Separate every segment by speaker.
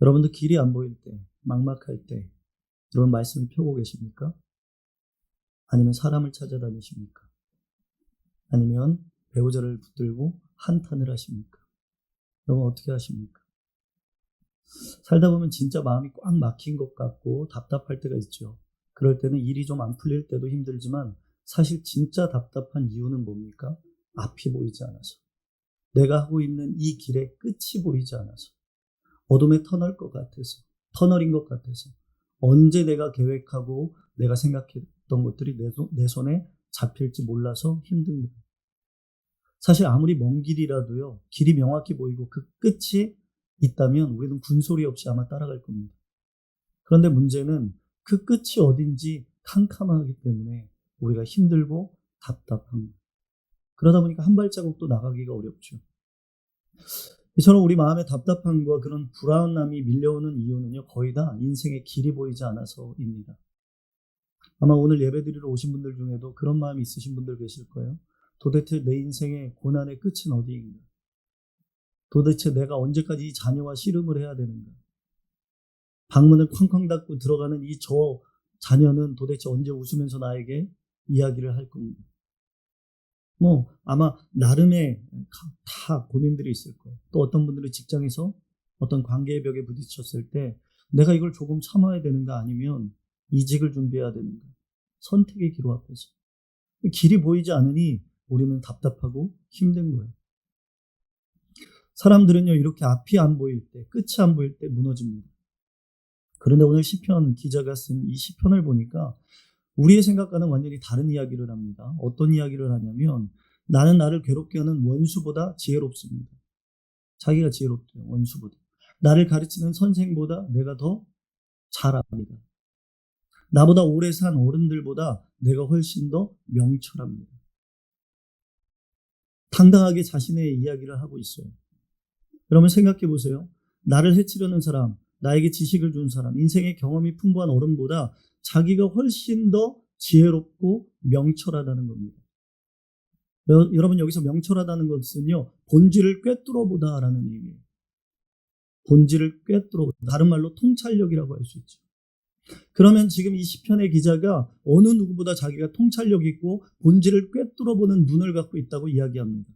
Speaker 1: 여러분도 길이 안 보일 때, 막막할 때 여러분 말씀을 펴고 계십니까? 아니면 사람을 찾아다니십니까? 아니면 배우자를 붙들고 한탄을 하십니까? 여러분 어떻게 하십니까? 살다 보면 진짜 마음이 꽉 막힌 것 같고 답답할 때가 있죠. 그럴 때는 일이 좀 안 풀릴 때도 힘들지만 사실 진짜 답답한 이유는 뭡니까? 앞이 보이지 않아서. 내가 하고 있는 이 길의 끝이 보이지 않아서. 어둠의 터널인 것 같아서. 언제 내가 계획하고 내가 생각했던 것들이 내 손에 잡힐지 몰라서 힘든 거예요. 사실 아무리 먼 길이라도요, 길이 명확히 보이고 그 끝이 있다면 우리는 군소리 없이 아마 따라갈 겁니다. 그런데 문제는 그 끝이 어딘지 캄캄하기 때문에 우리가 힘들고 답답한 거예요. 그러다 보니까 한 발자국도 나가기가 어렵죠. 이처럼 우리 마음의 답답함과 그런 불안함이 밀려오는 이유는요, 거의 다 인생의 길이 보이지 않아서입니다. 아마 오늘 예배드리러 오신 분들 중에도 그런 마음이 있으신 분들 계실 거예요. 도대체 내 인생의 고난의 끝은 어디인가? 도대체 내가 언제까지 이 자녀와 씨름을 해야 되는가? 방문을 쾅쾅 닫고 들어가는 이 저 자녀는 도대체 언제 웃으면서 나에게 이야기를 할 건가? 아마 나름의 다 고민들이 있을 거예요. 또 어떤 분들은 직장에서 어떤 관계의 벽에 부딪혔을 때 내가 이걸 조금 참아야 되는가 아니면 이직을 준비해야 되는가? 선택의 기로 앞에서. 길이 보이지 않으니 우리는 답답하고 힘든 거예요. 사람들은요, 이렇게 앞이 안 보일 때, 끝이 안 보일 때 무너집니다. 그런데 오늘 시편 기자가 쓴 이 시편을 보니까 우리의 생각과는 완전히 다른 이야기를 합니다. 어떤 이야기를 하냐면 나는 나를 괴롭게 하는 원수보다 지혜롭습니다. 자기가 지혜롭대요. 원수보다. 나를 가르치는 선생보다 내가 더 잘 압니다. 나보다 오래 산 어른들보다 내가 훨씬 더 명철합니다. 당당하게 자신의 이야기를 하고 있어요. 여러분 생각해 보세요. 나를 해치려는 사람, 나에게 지식을 준 사람, 인생의 경험이 풍부한 어른보다 자기가 훨씬 더 지혜롭고 명철하다는 겁니다. 여러분 여기서 명철하다는 것은요, 본질을 꿰뚫어보다라는 의미예요. 본질을 꿰뚫어보다. 다른 말로 통찰력이라고 할 수 있죠. 그러면 지금 이 시편의 기자가 어느 누구보다 자기가 통찰력 있고 본질을 꿰뚫어보는 눈을 갖고 있다고 이야기합니다.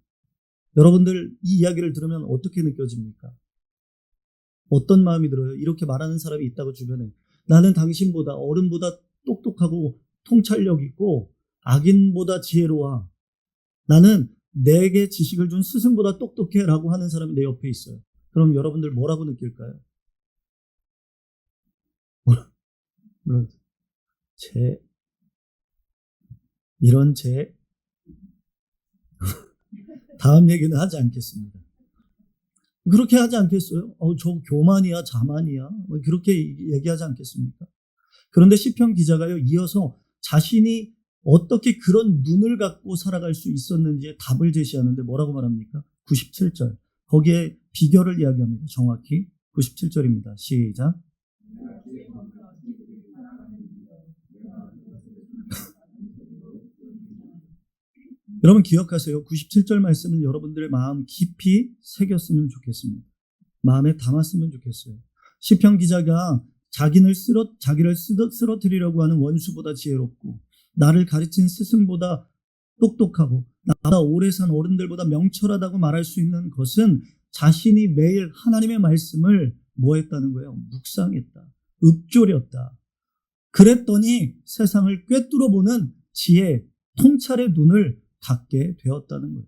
Speaker 1: 여러분들 이 이야기를 들으면 어떻게 느껴집니까? 어떤 마음이 들어요? 이렇게 말하는 사람이 있다고 주변에. 나는 당신보다 어른보다 똑똑하고 통찰력 있고 악인보다 지혜로워. 나는 내게 지식을 준 스승보다 똑똑해 라고 하는 사람이 내 옆에 있어요. 그럼 여러분들 뭐라고 느낄까요? 물론 다음 얘기는 하지 않겠습니다. 그렇게 하지 않겠어요? 저 교만이야, 자만이야. 그렇게 얘기하지 않겠습니까? 그런데 시편 기자가요, 이어서 자신이 어떻게 그런 눈을 갖고 살아갈 수 있었는지에 답을 제시하는데 뭐라고 말합니까? 97절. 거기에 비결을 이야기합니다. 정확히 97절입니다. 시작. 여러분 기억하세요. 97절 말씀을 여러분들의 마음 깊이 새겼으면 좋겠습니다. 마음에 담았으면 좋겠어요. 시편 기자가 자기를 쓰러뜨리려고 하는 원수보다 지혜롭고 나를 가르친 스승보다 똑똑하고 나보다 오래 산 어른들보다 명철하다고 말할 수 있는 것은 자신이 매일 하나님의 말씀을 뭐 했다는 거예요? 묵상했다. 읊조렸다. 그랬더니 세상을 꿰뚫어보는 지혜, 통찰의 눈을 갖게 되었다는 거예요.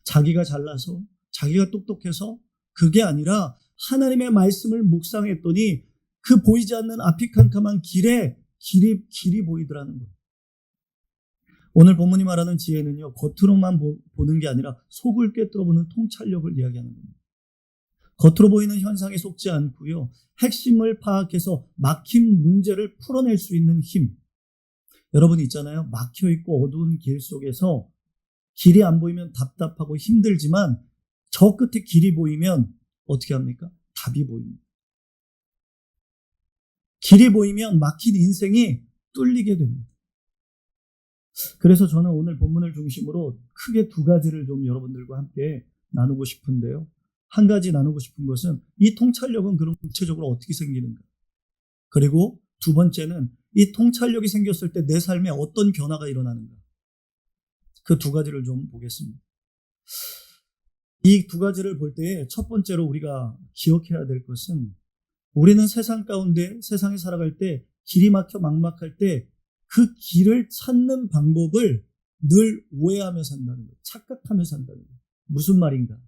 Speaker 1: 자기가 잘나서, 자기가 똑똑해서 그게 아니라 하나님의 말씀을 묵상했더니 그 보이지 않는 앞이 캄캄한 길이 보이더라는 거예요. 오늘 본문이 말하는 지혜는요, 겉으로만 보는 게 아니라 속을 꿰뚫어보는 통찰력을 이야기하는 겁니다. 겉으로 보이는 현상에 속지 않고요, 핵심을 파악해서 막힌 문제를 풀어낼 수 있는 힘. 여러분 있잖아요. 막혀있고 어두운 길 속에서 길이 안 보이면 답답하고 힘들지만 저 끝에 길이 보이면 어떻게 합니까? 답이 보입니다. 길이 보이면 막힌 인생이 뚫리게 됩니다. 그래서 저는 오늘 본문을 중심으로 크게 두 가지를 좀 여러분들과 함께 나누고 싶은데요. 한 가지 나누고 싶은 것은 이 통찰력은 그럼 구체적으로 어떻게 생기는가? 그리고 두 번째는 이 통찰력이 생겼을 때 내 삶에 어떤 변화가 일어나는가? 그 두 가지를 좀 보겠습니다. 이 두 가지를 볼 때 첫 번째로 우리가 기억해야 될 것은 우리는 세상 가운데 세상에 살아갈 때 길이 막혀 막막할 때 그 길을 찾는 방법을 늘 오해하며 산다는 거예요. 착각하며 산다는 거예요. 무슨 말인가?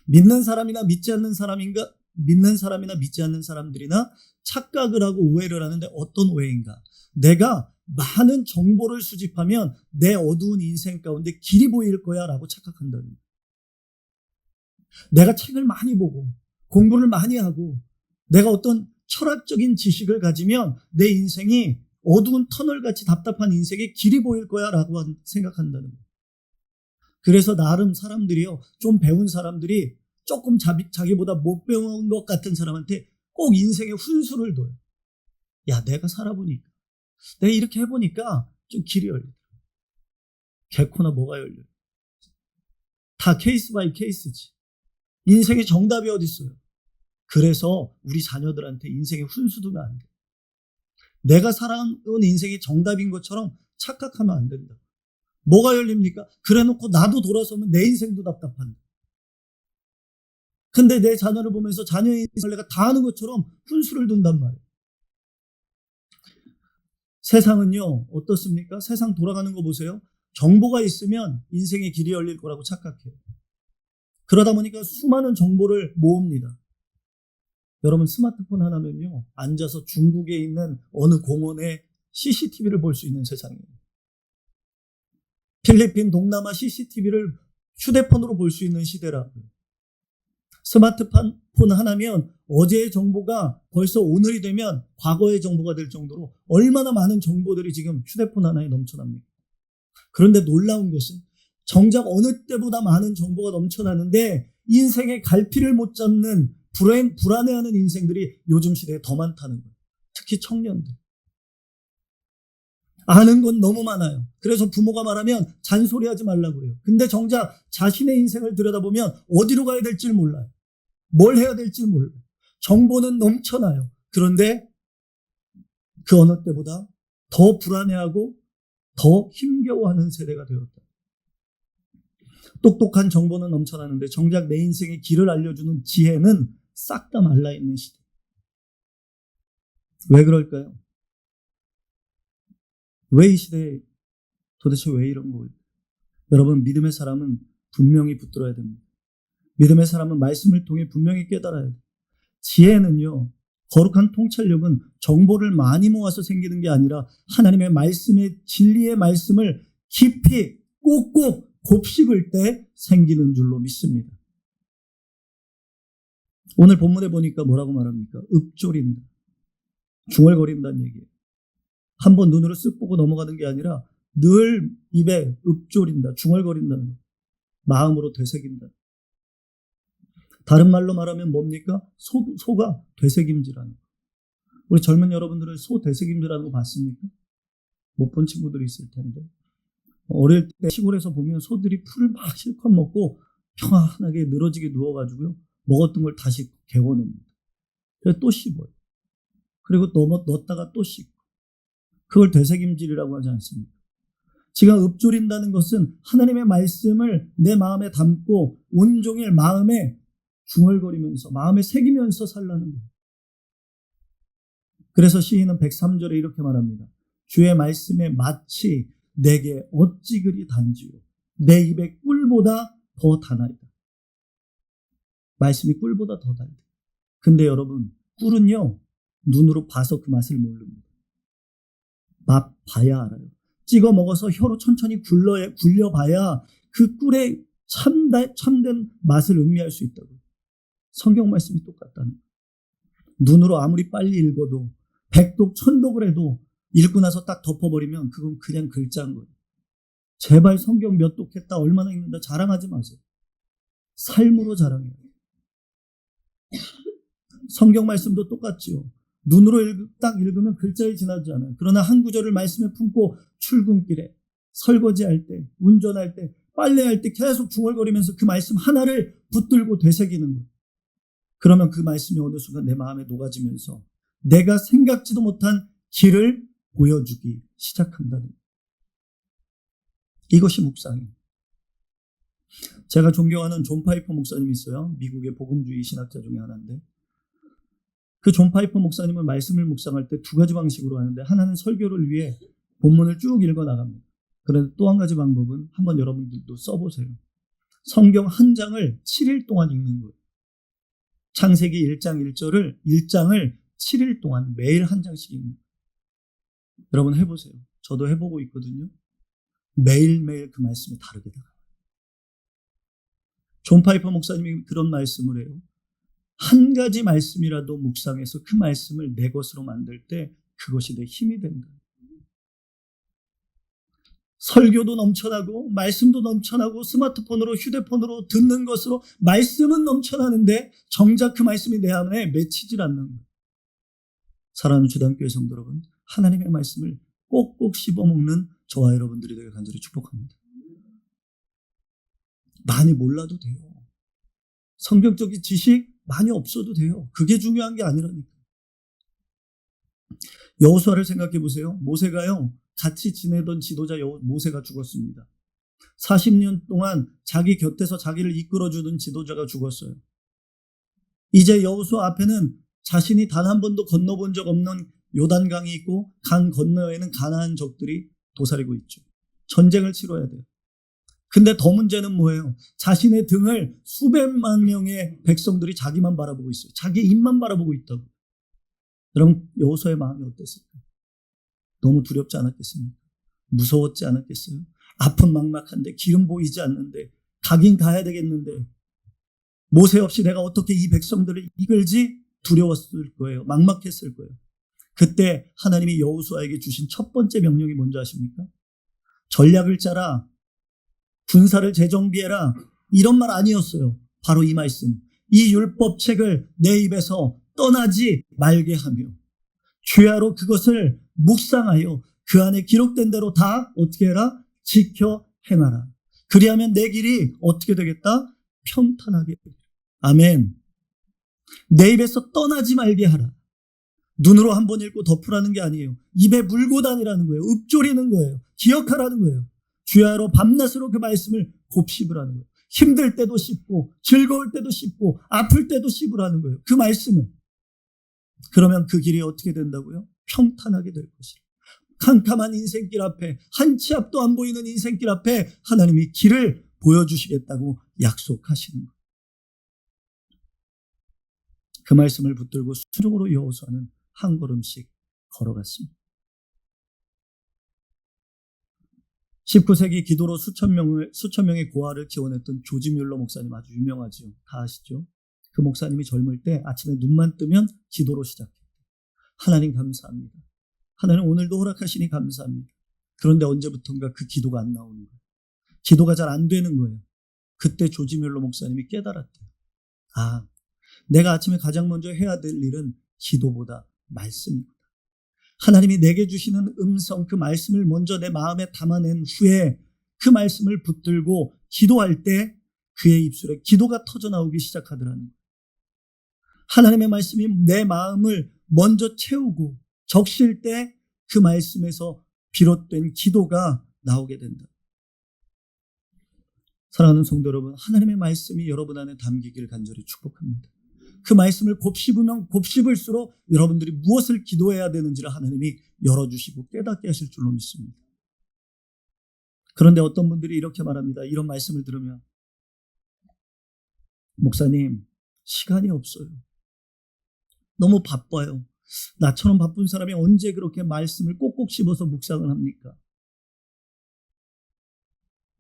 Speaker 1: 믿는 사람이나 믿지 않는 사람인가? 믿는 사람이나 믿지 않는 사람들이나 착각을 하고 오해를 하는데 어떤 오해인가? 내가 많은 정보를 수집하면 내 어두운 인생 가운데 길이 보일 거야 라고 착각한다는 거예요. 내가 책을 많이 보고 공부를 많이 하고 내가 어떤 철학적인 지식을 가지면 내 인생이 어두운 터널같이 답답한 인생에 길이 보일 거야 라고 생각한다는 거예요. 그래서 나름 사람들이요, 좀 배운 사람들이 조금 자기보다 못 배운 것 같은 사람한테 꼭 인생의 훈수를 둬요. 야, 내가 살아보니까, 내가 이렇게 해보니까 좀 길이 열리더라. 개코나 뭐가 열려요? 다 케이스 바이 케이스지. 인생의 정답이 어디 있어요? 그래서 우리 자녀들한테 인생의 훈수 두면 안 돼. 내가 살아온 인생이 정답인 것처럼 착각하면 안 된다. 뭐가 열립니까? 그래놓고 나도 돌아서면 내 인생도 답답한데. 근데 내 자녀를 보면서 자녀의 인생을 내가 다 아는 것처럼 훈수를 둔단 말이에요. 세상은요, 어떻습니까? 세상 돌아가는 거 보세요. 정보가 있으면 인생의 길이 열릴 거라고 착각해요. 그러다 보니까 수많은 정보를 모읍니다. 여러분 스마트폰 하나면요, 앉아서 중국에 있는 어느 공원에 CCTV를 볼 수 있는 세상이에요. 필리핀, 동남아 CCTV를 휴대폰으로 볼 수 있는 시대라고요. 스마트폰 하나면 어제의 정보가 벌써 오늘이 되면 과거의 정보가 될 정도로 얼마나 많은 정보들이 지금 휴대폰 하나에 넘쳐납니까? 그런데 놀라운 것은 정작 어느 때보다 많은 정보가 넘쳐나는데 인생의 갈피를 못 잡는 불안해하는 인생들이 요즘 시대에 더 많다는 거예요. 특히 청년들. 아는 건 너무 많아요. 그래서 부모가 말하면 잔소리하지 말라고 그래요. 근데 정작 자신의 인생을 들여다보면 어디로 가야 될지 몰라요. 뭘 해야 될지 몰라요. 정보는 넘쳐나요. 그런데 그 어느 때보다 더 불안해하고 더 힘겨워하는 세대가 되었다. 똑똑한 정보는 넘쳐나는데 정작 내 인생의 길을 알려주는 지혜는 싹 다 말라있는 시대. 왜 그럴까요? 왜 이 시대에 도대체 왜 이런 거예요? 여러분, 믿음의 사람은 분명히 붙들어야 됩니다. 믿음의 사람은 말씀을 통해 분명히 깨달아야 돼요. 지혜는요, 거룩한 통찰력은 정보를 많이 모아서 생기는 게 아니라 하나님의 말씀의 진리의 말씀을 깊이 꼭꼭 곱씹을 때 생기는 줄로 믿습니다. 오늘 본문에 보니까 뭐라고 말합니까? 읊조린다. 중얼거린다는 얘기예요. 한번 눈으로 쓱 보고 넘어가는 게 아니라 늘 입에 읊조린다, 중얼거린다는 거예요. 마음으로 되새긴다. 다른 말로 말하면 뭡니까? 소가 되새김질하는 거. 우리 젊은 여러분들은 소 되새김질하는 거 봤습니까? 못 본 친구들이 있을 텐데. 어릴 때 시골에서 보면 소들이 풀을 막 실컷 먹고 평안하게 늘어지게 누워가지고요. 먹었던 걸 다시 개워냅니다. 그래서 또 씹어요. 그리고 넣었다가 또 씹고. 그걸 되새김질이라고 하지 않습니까? 지금 읊조린다는 것은 하나님의 말씀을 내 마음에 담고 온종일 마음에 중얼거리면서 마음에 새기면서 살라는 거예요. 그래서 시인은 103절에 이렇게 말합니다. 주의 말씀에 마치 내게 어찌 그리 단지요 내 입에 꿀보다 더 다나이다. 말씀이 꿀보다 더 달다. 근데 여러분, 꿀은요 눈으로 봐서 그 맛을 모릅니다. 맛 봐야 알아요. 찍어 먹어서 혀로 천천히 굴려봐야 그 꿀의 참된 맛을 음미할 수 있다고요. 성경 말씀이 똑같다는 거예요. 눈으로 아무리 빨리 읽어도 백독 천독을 해도 읽고 나서 딱 덮어버리면 그건 그냥 글자인 거예요. 제발 성경 몇 독했다, 얼마나 읽는다 자랑하지 마세요. 삶으로 자랑해요. 성경 말씀도 똑같지요. 눈으로 딱 읽으면 글자에 지나지 않아요. 그러나 한 구절을 말씀에 품고 출근길에, 설거지할 때, 운전할 때, 빨래할 때 계속 중얼거리면서 그 말씀 하나를 붙들고 되새기는 거예요. 그러면 그 말씀이 어느 순간 내 마음에 녹아지면서 내가 생각지도 못한 길을 보여주기 시작한다는 거예요. 이것이 묵상이에요. 제가 존경하는 존 파이퍼 목사님이 있어요. 미국의 복음주의 신학자 중에 하나인데, 그 존 파이퍼 목사님은 말씀을 묵상할 때 두 가지 방식으로 하는데, 하나는 설교를 위해 본문을 쭉 읽어 나갑니다. 그런데 또 한 가지 방법은 한번 여러분들도 써보세요. 성경 한 장을 7일 동안 읽는 거예요. 창세기 1장 1장을 7일 동안 매일 한 장씩 읽는 거예요. 여러분 해보세요. 저도 해보고 있거든요. 매일매일 그 말씀이 다르게 다가와요. 존 파이퍼 목사님이 그런 말씀을 해요. 한 가지 말씀이라도 묵상해서 그 말씀을 내 것으로 만들 때 그것이 내 힘이 된다. 설교도 넘쳐나고 말씀도 넘쳐나고 스마트폰으로 휴대폰으로 듣는 것으로 말씀은 넘쳐나는데 정작 그 말씀이 내 안에 맺히질 않는 거예요. 사랑하는 주단교회 성도 여러분, 하나님의 말씀을 꼭꼭 씹어먹는 저와 여러분들이 되길 간절히 축복합니다. 많이 몰라도 돼요. 성경적인 지식 많이 없어도 돼요. 그게 중요한 게 아니라니까. 여호수아를 생각해 보세요. 모세가요, 같이 지내던 지도자 모세가 죽었습니다. 40년 동안 자기 곁에서 자기를 이끌어주던 지도자가 죽었어요. 이제 여호수아 앞에는 자신이 단 한 번도 건너본 적 없는 요단강이 있고 강 건너에는 가나안 적들이 도사리고 있죠. 전쟁을 치러야 돼요. 근데 더 문제는 뭐예요? 자신의 등을 수백만 명의 백성들이 자기만 바라보고 있어요. 자기 입만 바라보고 있다고. 여러분, 여호수아의 마음이 어땠을까요? 너무 두렵지 않았겠습니까? 무서웠지 않았겠어요? 앞은 막막한데 기름 보이지 않는데 가긴 가야 되겠는데 모세 없이 내가 어떻게 이 백성들을 이끌지? 두려웠을 거예요. 막막했을 거예요. 그때 하나님이 여호수아에게 주신 첫 번째 명령이 뭔지 아십니까? 전략을 짜라. 군사를 재정비해라. 이런 말 아니었어요. 바로 이 말씀. 이 율법책을 내 입에서 떠나지 말게 하며 주야로 그것을 묵상하여 그 안에 기록된 대로 다 어떻게 해라? 지켜 행하라. 그리하면 내 길이 어떻게 되겠다? 평탄하게 되리라. 아멘. 내 입에서 떠나지 말게 하라. 눈으로 한번 읽고 덮으라는 게 아니에요. 입에 물고 다니라는 거예요. 읊조리는 거예요. 기억하라는 거예요. 주야로 밤낮으로 그 말씀을 곱씹으라는 거예요. 힘들 때도 씹고 즐거울 때도 씹고 아플 때도 씹으라는 거예요. 그 말씀을. 그러면 그 길이 어떻게 된다고요? 평탄하게 될 것이라. 캄캄한 인생길 앞에, 한 치 앞도 안 보이는 인생길 앞에 하나님이 길을 보여주시겠다고 약속하시는 거예요. 그 말씀을 붙들고 순종으로 여호수아는 한 걸음씩 걸어갔습니다. 19세기 기도로 수천 명의 고아를 키워냈던 조지 뮬러 목사님 아주 유명하죠. 다 아시죠? 그 목사님이 젊을 때 아침에 눈만 뜨면 기도로 시작했대요. 하나님 감사합니다. 하나님 오늘도 허락하시니 감사합니다. 그런데 언제부턴가 그 기도가 안 나오는 거예요. 기도가 잘 안 되는 거예요. 그때 조지 뮬러 목사님이 깨달았대요. 아, 내가 아침에 가장 먼저 해야 될 일은 기도보다 말씀입니다. 하나님이 내게 주시는 음성, 그 말씀을 먼저 내 마음에 담아낸 후에 그 말씀을 붙들고 기도할 때 그의 입술에 기도가 터져나오기 시작하더라는 거예요. 하나님의 말씀이 내 마음을 먼저 채우고 적실 때 그 말씀에서 비롯된 기도가 나오게 된다. 사랑하는 성도 여러분, 하나님의 말씀이 여러분 안에 담기기를 간절히 축복합니다. 그 말씀을 곱씹으면 곱씹을수록 여러분들이 무엇을 기도해야 되는지를 하나님이 열어주시고 깨닫게 하실 줄로 믿습니다. 그런데 어떤 분들이 이렇게 말합니다. 이런 말씀을 들으면, 목사님, 시간이 없어요. 너무 바빠요. 나처럼 바쁜 사람이 언제 그렇게 말씀을 꼭꼭 씹어서 묵상을 합니까?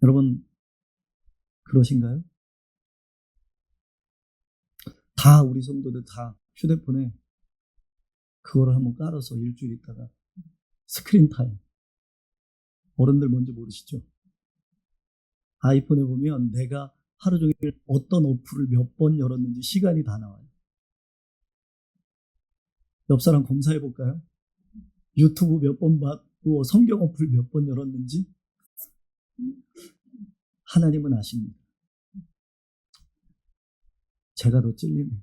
Speaker 1: 여러분, 그러신가요? 다 우리 성도들 다 휴대폰에 그거를 한번 깔아서 일주일 있다가 스크린 타임. 어른들 뭔지 모르시죠? 아이폰에 보면 내가 하루 종일 어떤 어플을 몇 번 열었는지 시간이 다 나와요. 옆 사람 검사해 볼까요? 유튜브 몇 번 봤고 성경 어플 몇 번 열었는지. 하나님은 아십니다. 제가 더 찔리네요.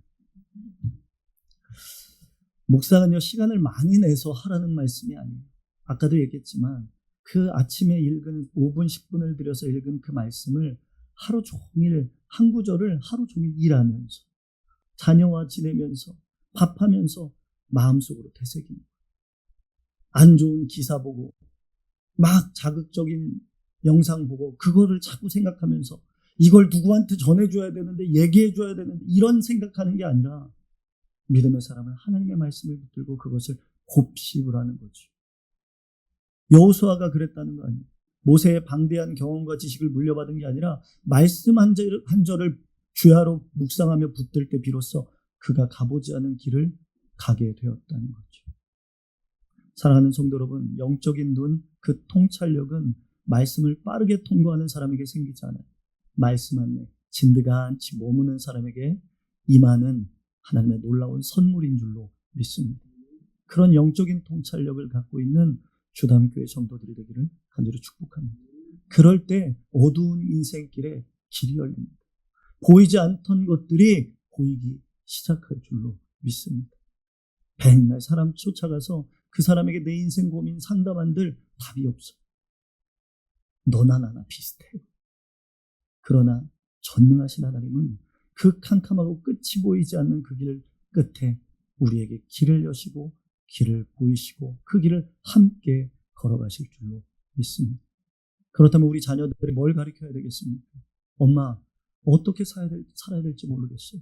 Speaker 1: 묵상은요, 시간을 많이 내서 하라는 말씀이 아니에요. 아까도 얘기했지만 그 아침에 읽은 5분, 10분을 들여서 읽은 그 말씀을 하루 종일, 한 구절을 하루 종일 일하면서, 자녀와 지내면서, 밥하면서 마음속으로 되새기는 거예요. 안 좋은 기사 보고, 막 자극적인 영상 보고, 그거를 자꾸 생각하면서 이걸 누구한테 전해줘야 되는데, 얘기해줘야 되는데, 이런 생각하는 게 아니라 믿음의 사람은 하나님의 말씀을 붙들고 그것을 곱씹을 하는 거죠. 여호수아가 그랬다는 거 아니에요. 모세의 방대한 경험과 지식을 물려받은 게 아니라 말씀 한 절을 주야로 묵상하며 붙들 때 비로소 그가 가보지 않은 길을 가게 되었다는 거죠. 사랑하는 성도 여러분, 영적인 눈, 그 통찰력은 말씀을 빠르게 통과하는 사람에게 생기지 않아요. 말씀 안에 진드같이 머무는 사람에게 임하는 하나님의 놀라운 선물인 줄로 믿습니다. 그런 영적인 통찰력을 갖고 있는 주담교회 성도들이 되기를 간절히 축복합니다. 그럴 때 어두운 인생길에 길이 열립니다. 보이지 않던 것들이 보이기 시작할 줄로 믿습니다. 백날 사람 쫓아가서 그 사람에게 내 인생 고민 상담한들 답이 없어. 너나 나나 비슷해요. 그러나 전능하신 하나님은 그 캄캄하고 끝이 보이지 않는 그 길 끝에 우리에게 길을 여시고 길을 보이시고 그 길을 함께 걸어가실 줄로 믿습니다. 그렇다면 우리 자녀들이 뭘 가르쳐야 되겠습니까? 엄마, 어떻게 살아야 될지 모르겠어요.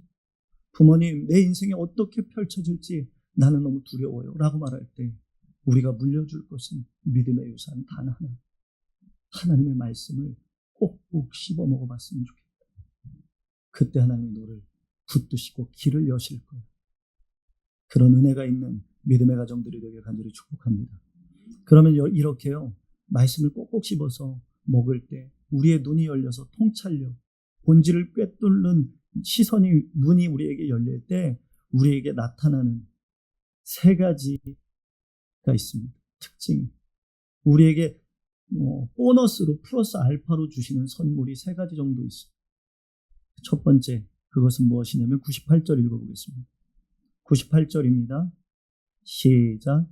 Speaker 1: 부모님, 내 인생이 어떻게 펼쳐질지 나는 너무 두려워요 라고 말할 때 우리가 물려줄 것은 믿음의 유산 단 하나, 하나님의 말씀을 꼭꼭 씹어 먹어봤으면 좋겠다. 그때 하나님이 너를 붙드시고 길을 여실 거예요. 그런 은혜가 있는 믿음의 가정들이 되길 간절히 축복합니다. 그러면 이렇게요, 말씀을 꼭꼭 씹어서 먹을 때 우리의 눈이 열려서 통찰력, 본질을 꿰뚫는 눈이 우리에게 열릴 때 우리에게 나타나는 세 가지가 있습니다. 특징이. 우리에게 보너스로 플러스 알파로 주시는 선물이 세 가지 정도 있어요. 첫 번째, 그것은 무엇이냐면 98절 읽어보겠습니다. 98절입니다. 시작.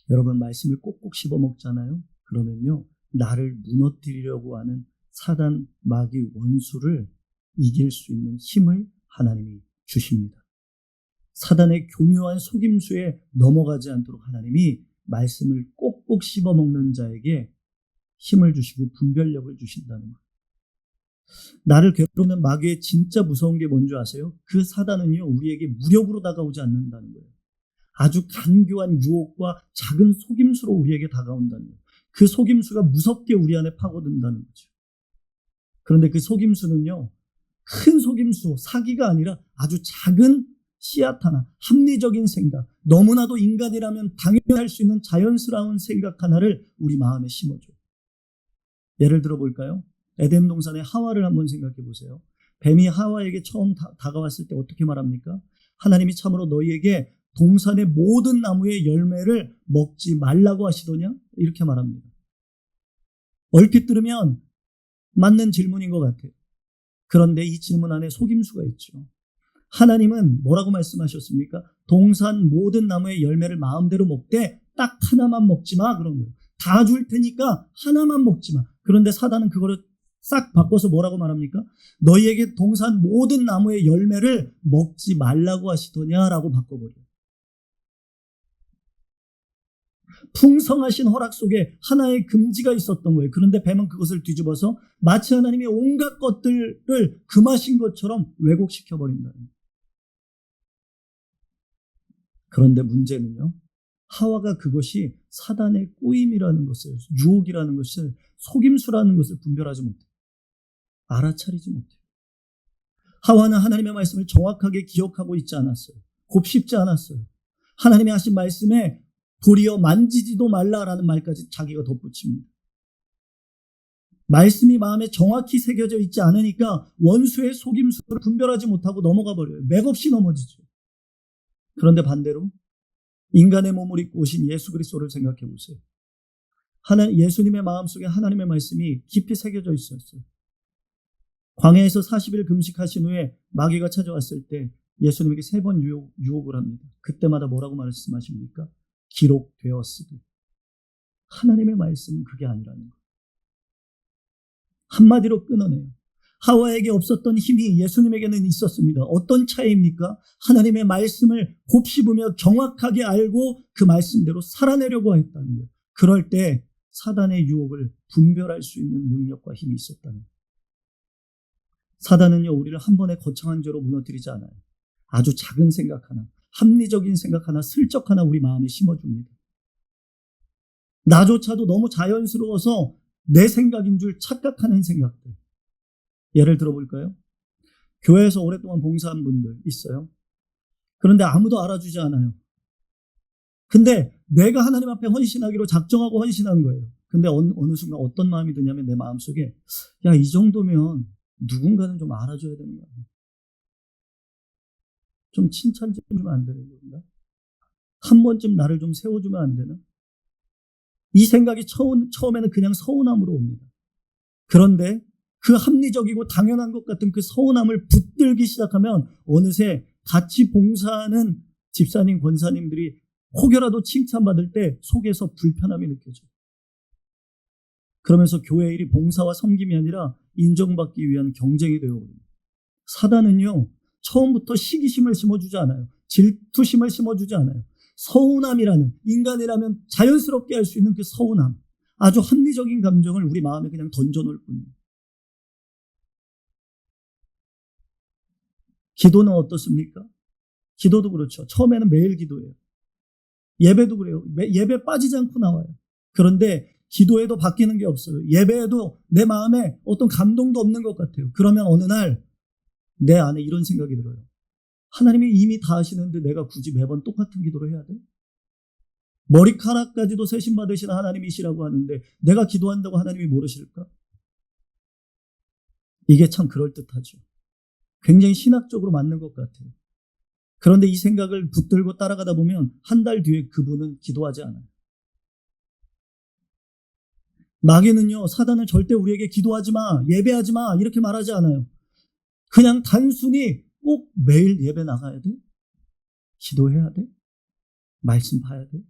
Speaker 1: 여러분, 말씀을 꼭꼭 씹어 먹잖아요. 그러면요, 나를 무너뜨리려고 하는 사단, 마귀, 원수를 이길 수 있는 힘을 하나님이 주십니다. 사단의 교묘한 속임수에 넘어가지 않도록 하나님이 말씀을 꼭꼭 씹어 먹는 자에게 힘을 주시고 분별력을 주신다는 거예요. 나를 괴롭히는 마귀의 진짜 무서운 게 뭔지 아세요? 그 사단은요, 우리에게 무력으로 다가오지 않는다는 거예요. 아주 간교한 유혹과 작은 속임수로 우리에게 다가온다는 거예요. 그 속임수가 무섭게 우리 안에 파고든다는 거죠. 그런데 그 속임수는요, 큰 속임수, 사기가 아니라 아주 작은 씨앗 하나, 합리적인 생각, 너무나도 인간이라면 당연할 수 있는 자연스러운 생각 하나를 우리 마음에 심어줘요. 예를 들어 볼까요? 에덴 동산의 하와를 한번 생각해 보세요. 뱀이 하와에게 처음 다가왔을 때 어떻게 말합니까? 하나님이 참으로 너희에게 동산의 모든 나무의 열매를 먹지 말라고 하시더냐? 이렇게 말합니다. 얼핏 들으면 맞는 질문인 것 같아요. 그런데 이 질문 안에 속임수가 있죠. 하나님은 뭐라고 말씀하셨습니까? 동산 모든 나무의 열매를 마음대로 먹되 딱 하나만 먹지 마, 그런 거예요. 다 줄 테니까 하나만 먹지 마. 그런데 사단은 그거를 싹 바꿔서 뭐라고 말합니까? 너희에게 동산 모든 나무의 열매를 먹지 말라고 하시더냐라고 바꿔버려요. 풍성하신 허락 속에 하나의 금지가 있었던 거예요. 그런데 뱀은 그것을 뒤집어서 마치 하나님이 온갖 것들을 금하신 것처럼 왜곡시켜버린다는 거예요. 그런데 문제는요, 하와가 그것이 사단의 꼬임이라는 것을, 유혹이라는 것을, 속임수라는 것을 분별하지 못해요. 알아차리지 못해요. 하와는 하나님의 말씀을 정확하게 기억하고 있지 않았어요. 곱씹지 않았어요. 하나님이 하신 말씀에 도리어 만지지도 말라라는 말까지 자기가 덧붙입니다. 말씀이 마음에 정확히 새겨져 있지 않으니까 원수의 속임수를 분별하지 못하고 넘어가 버려요. 맥없이 넘어지죠. 그런데 반대로 인간의 몸을 입고 오신 예수 그리스도를 생각해 보세요. 예수님의 마음속에 하나님의 말씀이 깊이 새겨져 있었어요. 광야에서 40일 금식하신 후에 마귀가 찾아왔을 때 예수님에게 3번 유혹을 합니다. 그때마다 뭐라고 말씀하십니까? 기록되었으되. 하나님의 말씀은 그게 아니라는 거예요. 한마디로 끊어내요. 하와에게 없었던 힘이 예수님에게는 있었습니다. 어떤 차이입니까? 하나님의 말씀을 곱씹으며 정확하게 알고 그 말씀대로 살아내려고 했다는 거예요. 그럴 때 사단의 유혹을 분별할 수 있는 능력과 힘이 있었다는 거예요. 사단은요, 우리를 한 번에 거창한 죄로 무너뜨리지 않아요. 아주 작은 생각 하나, 합리적인 생각 하나, 슬쩍 하나 우리 마음에 심어줍니다. 나조차도 너무 자연스러워서 내 생각인 줄 착각하는 생각들. 예를 들어볼까요? 교회에서 오랫동안 봉사한 분들 있어요. 그런데 아무도 알아주지 않아요. 근데 내가 하나님 앞에 헌신하기로 작정하고 헌신한 거예요. 근데 어느 순간 어떤 마음이 드냐면 내 마음속에 야, 이 정도면 누군가는 좀 알아줘야 되는 거 아니야? 좀 칭찬 좀 주면 안 되는 건가? 한 번쯤 나를 좀 세워주면 안 되나? 이 생각이 처음에는 그냥 서운함으로 옵니다. 그런데 그 합리적이고 당연한 것 같은 그 서운함을 붙들기 시작하면 어느새 같이 봉사하는 집사님, 권사님들이 혹여라도 칭찬받을 때 속에서 불편함이 느껴져요. 그러면서 교회 일이 봉사와 섬김이 아니라 인정받기 위한 경쟁이 되어버립니다. 사단은요, 처음부터 시기심을 심어주지 않아요. 질투심을 심어주지 않아요. 서운함이라는, 인간이라면 자연스럽게 할 수 있는 그 서운함, 아주 합리적인 감정을 우리 마음에 그냥 던져놓을 뿐이에요. 기도는 어떻습니까? 기도도 그렇죠. 처음에는 매일 기도해요. 예배도 그래요. 예배 빠지지 않고 나와요. 그런데 기도에도 바뀌는 게 없어요. 예배에도 내 마음에 어떤 감동도 없는 것 같아요. 그러면 어느 날 내 안에 이런 생각이 들어요. 하나님이 이미 다 하시는데 내가 굳이 매번 똑같은 기도를 해야 돼? 머리카락까지도 세심 받으시는 하나님이시라고 하는데 내가 기도한다고 하나님이 모르실까? 이게 참 그럴듯하죠. 굉장히 신학적으로 맞는 것 같아요. 그런데 이 생각을 붙들고 따라가다 보면 한 달 뒤에 그분은 기도하지 않아요. 마귀는요, 사단은 절대 우리에게 기도하지 마, 예배하지 마 이렇게 말하지 않아요. 그냥 단순히 꼭 매일 예배 나가야 돼? 기도해야 돼? 말씀 봐야 돼?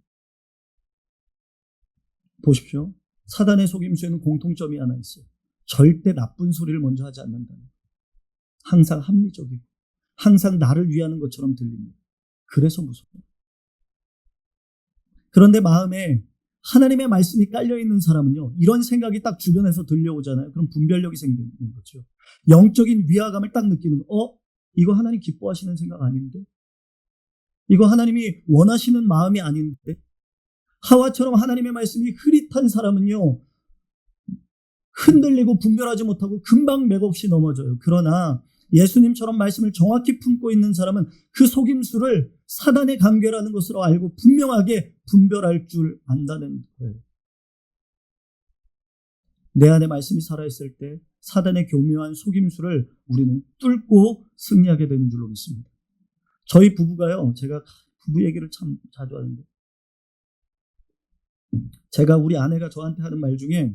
Speaker 1: 보십시오. 사단의 속임수에는 공통점이 하나 있어요. 절대 나쁜 소리를 먼저 하지 않는다는 거예요. 항상 합리적이고 항상 나를 위하는 것처럼 들립니다. 그래서 무서워요. 그런데 마음에 하나님의 말씀이 깔려있는 사람은요, 이런 생각이 딱 주변에서 들려오잖아요. 그럼 분별력이 생기는 거죠. 영적인 위화감을 딱 느끼는 이거 하나님 기뻐하시는 생각 아닌데? 이거 하나님이 원하시는 마음이 아닌데? 하와처럼 하나님의 말씀이 흐릿한 사람은요, 흔들리고 분별하지 못하고 금방 맥없이 넘어져요. 그러나 예수님처럼 말씀을 정확히 품고 있는 사람은 그 속임수를 사단의 관계라는 것으로 알고 분명하게 분별할 줄 안다는 거예요. 내 안에 말씀이 살아있을 때 사단의 교묘한 속임수를 우리는 뚫고 승리하게 되는 줄로 믿습니다. 저희 부부가요, 제가 부부 얘기를 참 자주 하는데, 제가 우리 아내가 저한테 하는 말 중에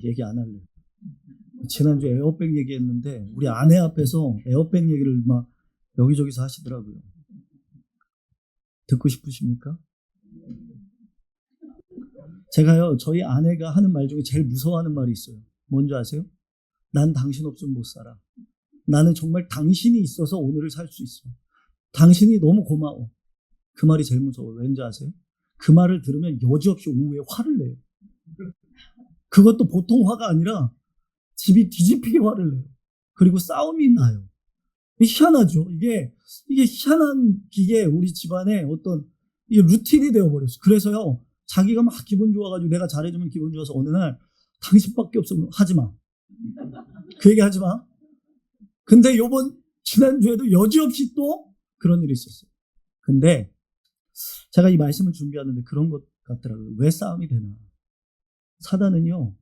Speaker 1: 얘기 안 할래요. 지난주에 에어백 얘기했는데 우리 아내 앞에서 에어백 얘기를 막 여기저기서 하시더라고요. 듣고 싶으십니까? 제가요, 저희 아내가 하는 말 중에 제일 무서워하는 말이 있어요. 뭔지 아세요? 난 당신 없으면 못 살아. 나는 정말 당신이 있어서 오늘을 살 수 있어. 당신이 너무 고마워. 그 말이 제일 무서워요. 왠지 아세요? 그 말을 들으면 여지없이 오후에 화를 내요. 그것도 보통 화가 아니라 집이 뒤집히게 화를 내요. 그리고 싸움이 나요. 희한하죠. 이게 희한한 기계 우리 집안에 어떤 이게 루틴이 되어버렸어. 그래서요, 자기가 막 기분 좋아가지고 내가 잘해주면 기분 좋아서 어느 날 당신밖에 없어. 하지 마. 그 얘기 하지 마. 근데 지난주에도 여지없이 또 그런 일이 있었어요. 근데 제가 이 말씀을 준비하는데 그런 것 같더라고요. 왜 싸움이 되나? 사단은요,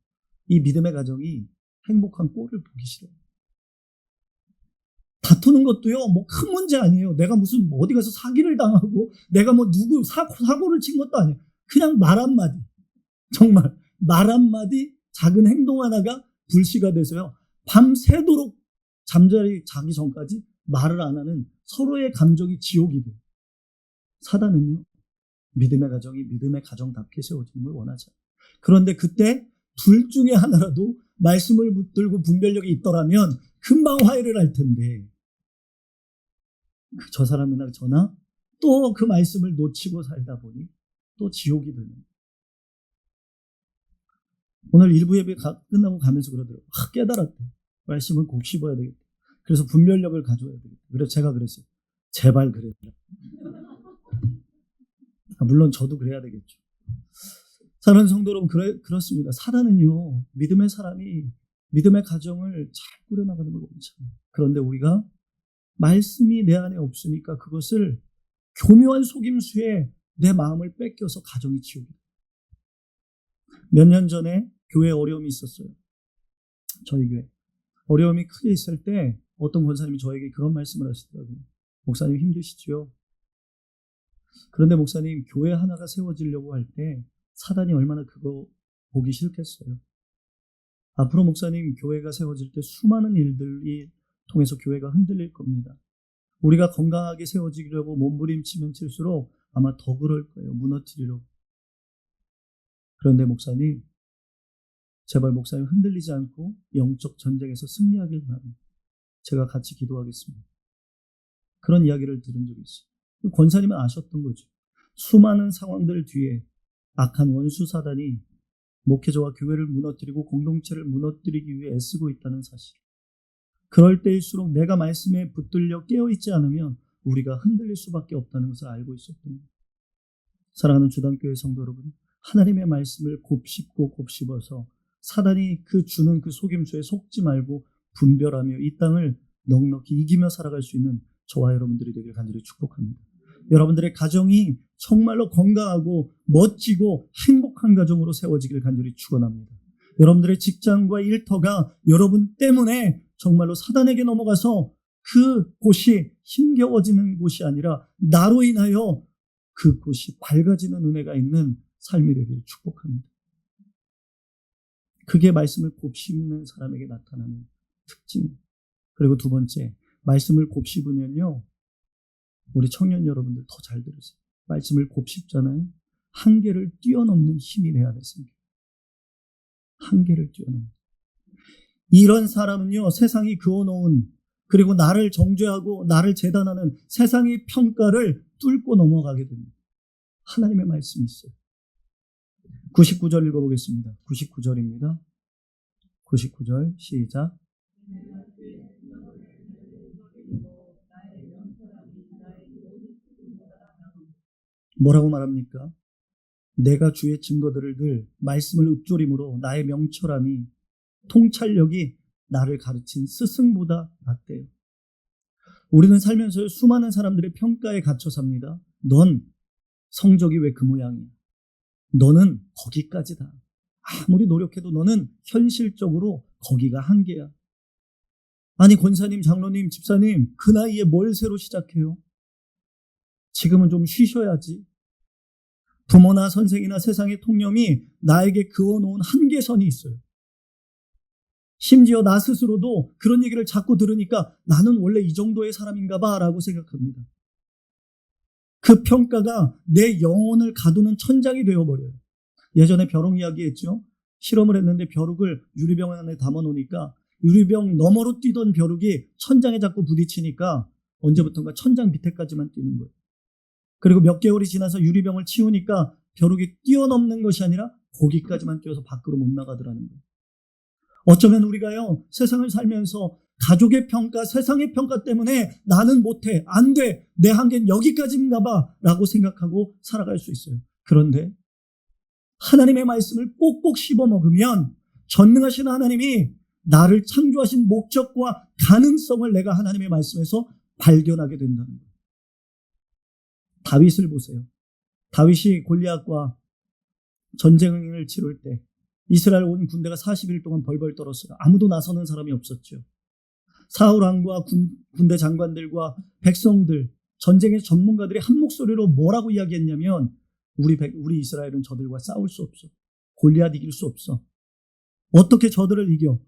Speaker 1: 이 믿음의 가정이 행복한 꼴을 보기 싫어요. 다투는 것도요, 뭐 큰 문제 아니에요. 내가 무슨 어디 가서 사기를 당하고 내가 뭐 누구 사고를 친 것도 아니에요. 그냥 말 한마디, 정말 말 한마디 작은 행동 하나가 불씨가 돼서요. 밤새도록 잠자리 자기 전까지 말을 안 하는 서로의 감정이 지옥이 돼요. 사단은요. 믿음의 가정이 믿음의 가정답게 세워지는 걸 원하죠. 그런데 그때 둘 중에 하나라도 말씀을 붙들고 분별력이 있더라면 금방 화해를 할 텐데 저 사람이나 저나 또 그 말씀을 놓치고 살다 보니 또 지옥이 되는 거예요. 오늘 일부 예배 끝나고 가면서 그러더라고요. 깨달았대. 말씀은 꼭 씹어야 되겠다. 그래서 분별력을 가져야 되겠다. 그래서 제가 그랬어요. 제발 그래라. 물론 저도 그래야 되겠죠. 사랑하는 성도 여러분, 그렇습니다. 사단은요, 믿음의 사람이 믿음의 가정을 잘 꾸려나가는 걸 원해요. 그런데 우리가 말씀이 내 안에 없으니까 그것을 교묘한 속임수에 내 마음을 뺏겨서 가정이 지옥이 돼요. 몇 년 전에 교회에 어려움이 있었어요. 저희 교회. 어려움이 크게 있을 때 어떤 권사님이 저에게 그런 말씀을 하시더라고요. 목사님 힘드시죠? 그런데 목사님, 교회 하나가 세워지려고 할 때 사단이 얼마나 그거 보기 싫겠어요. 앞으로 목사님, 교회가 세워질 때 수많은 일들이 통해서 교회가 흔들릴 겁니다. 우리가 건강하게 세워지려고 몸부림치면 칠수록 아마 더 그럴 거예요. 무너뜨리려고. 그런데 목사님, 제발 목사님 흔들리지 않고 영적 전쟁에서 승리하길 바랍니다. 제가 같이 기도하겠습니다. 그런 이야기를 들은 적이 있어요. 권사님은 아셨던 거죠. 수많은 상황들 뒤에 악한 원수 사단이 목회자와 교회를 무너뜨리고 공동체를 무너뜨리기 위해 애쓰고 있다는 사실. 그럴 때일수록 내가 말씀에 붙들려 깨어있지 않으면 우리가 흔들릴 수밖에 없다는 것을 알고 있었던 거예요. 사랑하는 주단교회 성도 여러분, 하나님의 말씀을 곱씹고 곱씹어서 사단이 주는 그 속임수에 속지 말고 분별하며 이 땅을 넉넉히 이기며 살아갈 수 있는 저와 여러분들이 되길 간절히 축복합니다. 여러분들의 가정이 정말로 건강하고 멋지고 행복한 가정으로 세워지길 간절히 축원합니다. 여러분들의 직장과 일터가 여러분 때문에 정말로 사단에게 넘어가서 그곳이 힘겨워지는 곳이 아니라 나로 인하여 그곳이 밝아지는 은혜가 있는 삶이 되기를 축복합니다. 그게 말씀을 곱씹는 사람에게 나타나는 특징. 그리고 두 번째, 말씀을 곱씹으면요, 우리 청년 여러분들 더 잘 들으세요. 말씀을 곱씹잖아요. 한계를 뛰어넘는 힘이 내 안에 생겨요. 한계를 뛰어넘는. 이런 사람은요, 세상이 그어놓은, 그리고 나를 정죄하고 나를 재단하는 세상의 평가를 뚫고 넘어가게 됩니다. 하나님의 말씀이 있어요. 99절 읽어보겠습니다. 99절입니다. 99절 시작. 뭐라고 말합니까? 내가 주의 증거들을 늘 말씀을 읊조림으로 나의 명철함이 통찰력이 나를 가르친 스승보다 낫대요. 우리는 살면서 수많은 사람들의 평가에 갇혀 삽니다. 넌 성적이 왜 그 모양이야? 너는 거기까지다. 아무리 노력해도 너는 현실적으로 거기가 한계야. 아니 권사님, 장로님, 집사님, 그 나이에 뭘 새로 시작해요? 지금은 좀 쉬셔야지. 부모나 선생이나 세상의 통념이 나에게 그어놓은 한계선이 있어요. 심지어 나 스스로도 그런 얘기를 자꾸 들으니까 나는 원래 이 정도의 사람인가 봐 라고 생각합니다. 그 평가가 내 영혼을 가두는 천장이 되어버려요. 예전에 벼룩 이야기 했죠. 실험을 했는데 벼룩을 유리병 안에 담아놓으니까 유리병 너머로 뛰던 벼룩이 천장에 자꾸 부딪히니까 언제부턴가 천장 밑에까지만 뛰는 거예요. 그리고 몇 개월이 지나서 유리병을 치우니까 벼룩이 뛰어넘는 것이 아니라 거기까지만 뛰어서 밖으로 못 나가더라는 거예요. 어쩌면 우리가요, 세상을 살면서 가족의 평가, 세상의 평가 때문에 나는 못해, 안 돼, 내 한계는 여기까지인가 봐 라고 생각하고 살아갈 수 있어요. 그런데 하나님의 말씀을 꼭꼭 씹어먹으면 전능하신 하나님이 나를 창조하신 목적과 가능성을 내가 하나님의 말씀에서 발견하게 된다는 거예요. 다윗을 보세요. 다윗이 골리앗과 전쟁을 치룰 때 이스라엘 온 군대가 40일 동안 벌벌 떨었어요. 아무도 나서는 사람이 없었죠. 사울 왕과 군대 장관들과 백성들, 전쟁의 전문가들이 한 목소리로 뭐라고 이야기했냐면 우리 이스라엘은 저들과 싸울 수 없어. 골리앗 이길 수 없어. 어떻게 저들을 이겨?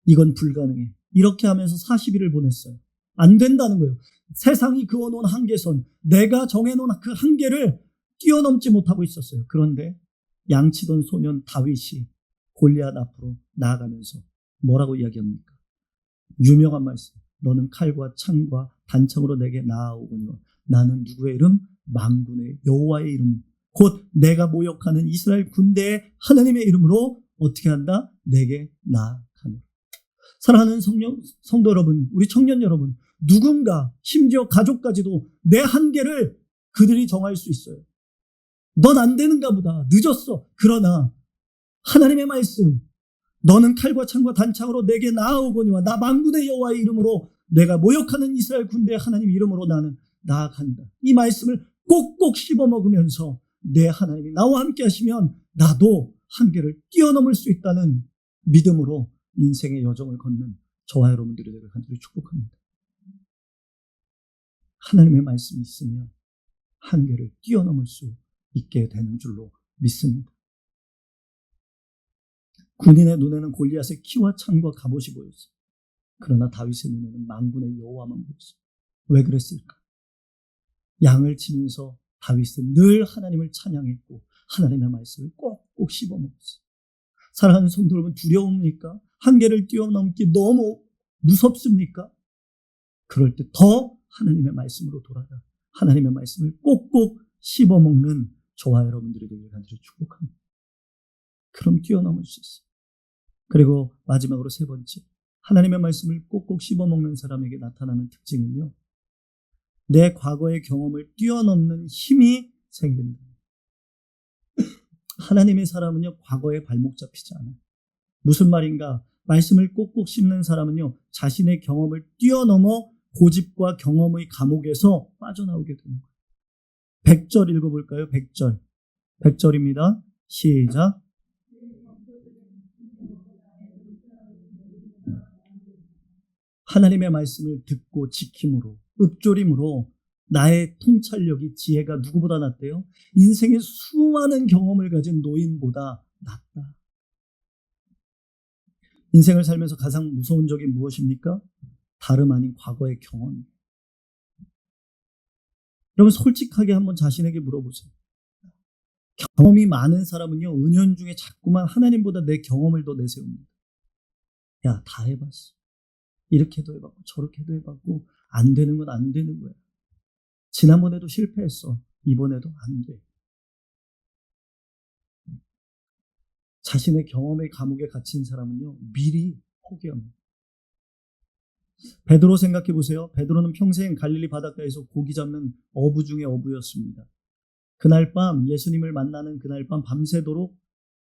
Speaker 1: 이건 불가능해. 이렇게 하면서 40일을 보냈어요. 안 된다는 거예요. 세상이 그어놓은 한계선, 내가 정해놓은 그 한계를 뛰어넘지 못하고 있었어요. 그런데 양치던 소년 다윗이 골리앗 앞으로 나아가면서 뭐라고 이야기합니까? 유명한 말씀. 너는 칼과 창과 단창으로 내게 나아오거니와 나는 누구의 이름? 만군의 여호와의 이름, 곧 내가 모욕하는 이스라엘 군대의 하나님의 이름으로 어떻게 한다? 내게 나아가노라. 사랑하는 성도 여러분, 우리 청년 여러분, 누군가 심지어 가족까지도 내 한계를 그들이 정할 수 있어요. 넌 안 되는가 보다. 늦었어. 그러나 하나님의 말씀, 너는 칼과 창과 단창으로 내게 나아오거니와 나 만군의 여호와의 이름으로 내가 모욕하는 이스라엘 군대의 하나님 이름으로 나는 나아간다. 이 말씀을 꼭꼭 씹어먹으면서 내 하나님이 나와 함께 하시면 나도 한계를 뛰어넘을 수 있다는 믿음으로 인생의 여정을 걷는 저와 여러분들이 되길 간절히 축복합니다. 하나님의 말씀이 있으면 한계를 뛰어넘을 수 있게 되는 줄로 믿습니다. 군인의 눈에는 골리앗의 키와 창과 갑옷이 보였어요. 그러나 다윗의 눈에는 만군의 여호와만 보였어요. 왜 그랬을까? 양을 치면서 다윗은 늘 하나님을 찬양했고 하나님의 말씀을 꼭꼭 씹어먹었어요. 사랑하는 성도 여러분, 두려웁니까? 한계를 뛰어넘기 너무 무섭습니까? 그럴 때 더 하나님의 말씀으로 돌아가 하나님의 말씀을 꼭꼭 씹어먹는 저와 여러분들이 되길 간절히 축복합니다. 그럼 뛰어넘을 수 있어요. 그리고 마지막으로 세 번째, 하나님의 말씀을 꼭꼭 씹어먹는 사람에게 나타나는 특징은요, 내 과거의 경험을 뛰어넘는 힘이 생긴다. 하나님의 사람은요, 과거에 발목 잡히지 않아요. 무슨 말인가? 말씀을 꼭꼭 씹는 사람은요, 자신의 경험을 뛰어넘어 고집과 경험의 감옥에서 빠져나오게 되는 거예요. 100절 읽어볼까요? 100절. 100절입니다. 시작. 하나님의 말씀을 듣고 지킴으로, 읊조림으로 나의 통찰력이, 지혜가 누구보다 낫대요? 인생의 수많은 경험을 가진 노인보다 낫다. 인생을 살면서 가장 무서운 적이 무엇입니까? 다름 아닌 과거의 경험이에요. 여러분, 솔직하게 한번 자신에게 물어보세요. 경험이 많은 사람은요, 은연중에 자꾸만 하나님보다 내 경험을 더 내세웁니다. 야, 다 해봤어. 이렇게도 해봤고 저렇게도 해봤고 안 되는 건 안 되는 거야. 지난번에도 실패했어. 이번에도 안 돼. 자신의 경험의 감옥에 갇힌 사람은요, 미리 포기합니다. 베드로 생각해 보세요. 베드로는 평생 갈릴리 바닷가에서 고기 잡는 어부 중에 어부였습니다. 그날 밤, 예수님을 만나는 그날 밤 밤새도록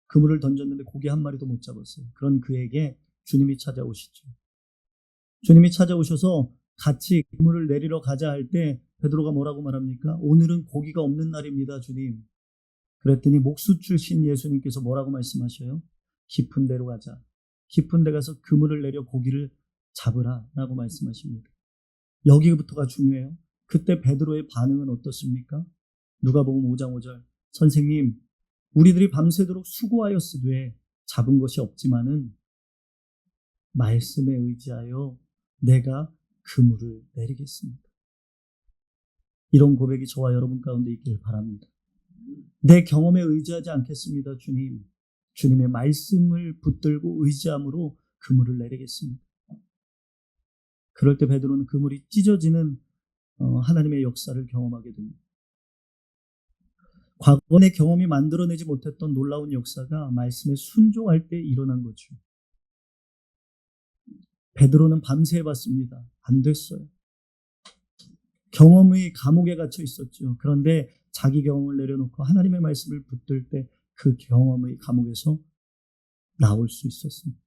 Speaker 1: 그물을 던졌는데 고기 한 마리도 못 잡았어요. 그런 그에게 주님이 찾아오시죠. 주님이 찾아오셔서 같이 그물을 내리러 가자 할 때 베드로가 뭐라고 말합니까? 오늘은 고기가 없는 날입니다, 주님. 그랬더니 목수 출신 예수님께서 뭐라고 말씀하셔요? 깊은 데로 가자. 깊은 데 가서 그물을 내려 고기를 잡으라 라고 말씀하십니다. 여기부터가 중요해요. 그때 베드로의 반응은 어떻습니까? 누가복음 5장 5절. 선생님, 우리들이 밤새도록 수고하였으되 잡은 것이 없지만은 말씀에 의지하여 내가 그물을 내리겠습니다. 이런 고백이 저와 여러분 가운데 있길 바랍니다. 내 경험에 의지하지 않겠습니다, 주님. 주님의 말씀을 붙들고 의지함으로 그물을 내리겠습니다. 그럴 때 베드로는 그물이 찢어지는 하나님의 역사를 경험하게 됩니다. 과거의 경험이 만들어내지 못했던 놀라운 역사가 말씀에 순종할 때 일어난 거죠. 베드로는 밤새 해봤습니다. 안 됐어요. 경험의 감옥에 갇혀 있었죠. 그런데 자기 경험을 내려놓고 하나님의 말씀을 붙들 때 그 경험의 감옥에서 나올 수 있었습니다.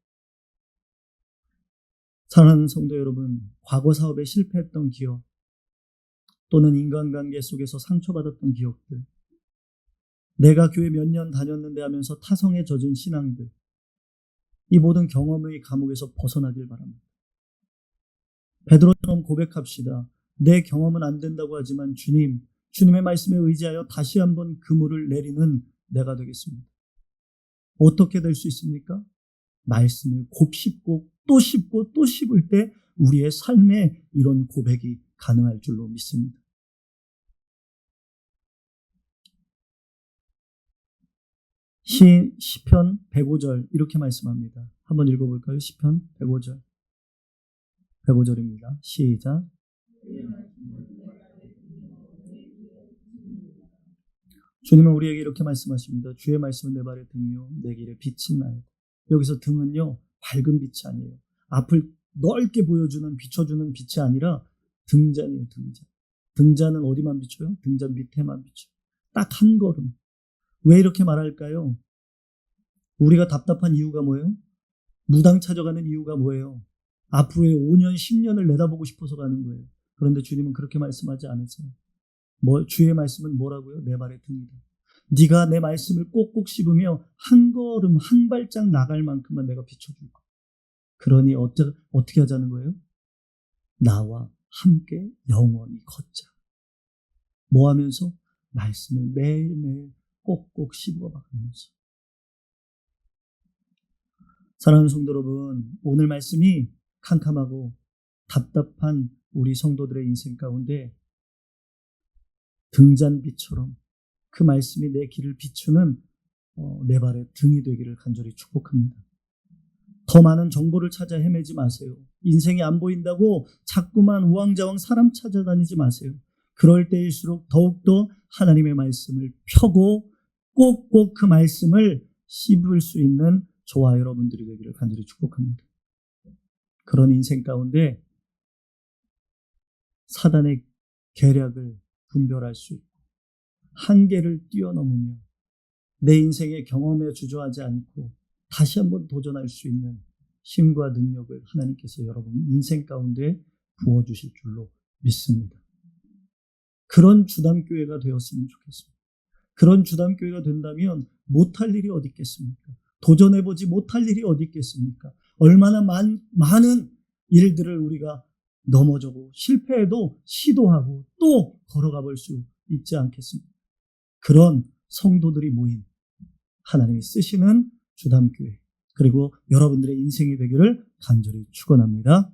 Speaker 1: 사랑하는 성도 여러분, 과거 사업에 실패했던 기억 또는 인간관계 속에서 상처받았던 기억들, 내가 교회 몇 년 다녔는데 하면서 타성에 젖은 신앙들, 이 모든 경험의 감옥에서 벗어나길 바랍니다. 베드로처럼 고백합시다. 내 경험은 안 된다고 하지만 주님의 말씀에 의지하여 다시 한번 그물을 내리는 내가 되겠습니다. 어떻게 될 수 있습니까? 말씀을 곱씹고 또 씹고 또 씹을 때 우리의 삶에 이런 고백이 가능할 줄로 믿습니다. 시편 105절 이렇게 말씀합니다. 한번 읽어볼까요? 시편 105절. 105절입니다. 시작. 주님은 우리에게 이렇게 말씀하십니다. 주의 말씀은 내 발의 등이요 내 길의 빛인 나이다. 여기서 등은요 밝은 빛이 아니에요. 앞을 넓게 보여주는 비춰주는 빛이 아니라 등잔이에요. 등잔. 등잔은 어디만 비춰요? 등잔 밑에만 비춰요. 딱 한 걸음. 왜 이렇게 말할까요? 우리가 답답한 이유가 뭐예요? 무당 찾아가는 이유가 뭐예요? 앞으로의 5년, 10년을 내다보고 싶어서 가는 거예요. 그런데 주님은 그렇게 말씀하지 않으세요. 주의 말씀은 뭐라고요? 내 발의 등이다. 네가 내 말씀을 꼭꼭 씹으며 한 걸음, 한 발짝 나갈 만큼만 내가 비춰줄 거야. 그러니 어떻게 하자는 거예요? 나와 함께 영원히 걷자. 뭐 하면서? 말씀을 매일매일 꼭꼭 씹어가면서. 사랑하는 성도 여러분, 오늘 말씀이 캄캄하고 답답한 우리 성도들의 인생 가운데 등잔빛처럼 그 말씀이 내 길을 비추는 내 발의 등이 되기를 간절히 축복합니다. 더 많은 정보를 찾아 헤매지 마세요. 인생이 안 보인다고 자꾸만 우왕좌왕 사람 찾아다니지 마세요. 그럴 때일수록 더욱더 하나님의 말씀을 펴고 꼭꼭 그 말씀을 씹을 수 있는 저와 여러분들이 되기를 간절히 축복합니다. 그런 인생 가운데 사단의 계략을 분별할 수 있고 한계를 뛰어넘으며 내 인생의 경험에 주저하지 않고 다시 한번 도전할 수 있는 힘과 능력을 하나님께서 여러분 인생 가운데 부어주실 줄로 믿습니다. 그런 주담교회가 되었으면 좋겠습니다. 그런 주담교회가 된다면 못할 일이 어디 있겠습니까? 도전해보지 못할 일이 어디 있겠습니까? 얼마나 많은 일들을 우리가 넘어져고 실패해도 시도하고 또 걸어가 볼 수 있지 않겠습니까? 그런 성도들이 모인 하나님이 쓰시는 주담교회 그리고 여러분들의 인생이 되기를 간절히 축원합니다.